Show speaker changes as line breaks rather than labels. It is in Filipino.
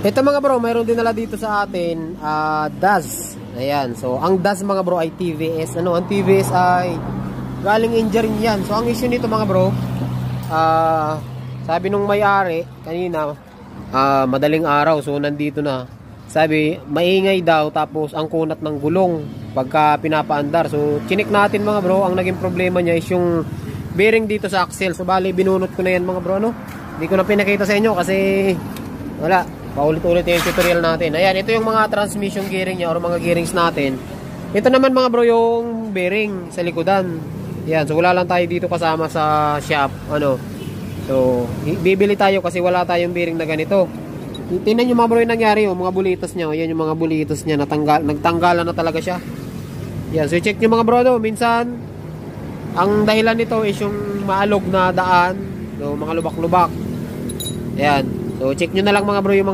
Ito mga bro, mayroon din nala dito sa atin, DAS. Ayan, so ang DAS mga bro ay TVS. Ano, ang TVS ay galing India rin yan. So ang issue nito mga bro, sabi nung may-ari kanina, madaling araw, so nandito na. Sabi, maingay daw, tapos ang kunat ng gulong pagka pinapaandar. So chinik natin mga bro, ang naging problema niya is yung bearing dito sa axle. So bali, binunot ko na yan mga bro, no? Hindi ko na pinakita sa inyo kasi wala, paulit-ulit yung tutorial natin. Ayan, ito yung mga transmission gearing niya or mga gearings natin. Ito naman mga bro yung bearing sa likodan. Ayan, so wala lang tayo dito kasama sa shop, ano. So bibili tayo kasi wala tayong bearing na ganito. Tingnan nyo mga bro yung nangyari, yung mga bulitos niya. Ayan yung mga bulitos niya, nagtanggalan na talaga siya. Ayan, so check nyo mga bro, no? Minsan ang dahilan nito is yung maalog na daan, so mga lubak-lubak. Ayan, so check nyo na lang mga bro yung mga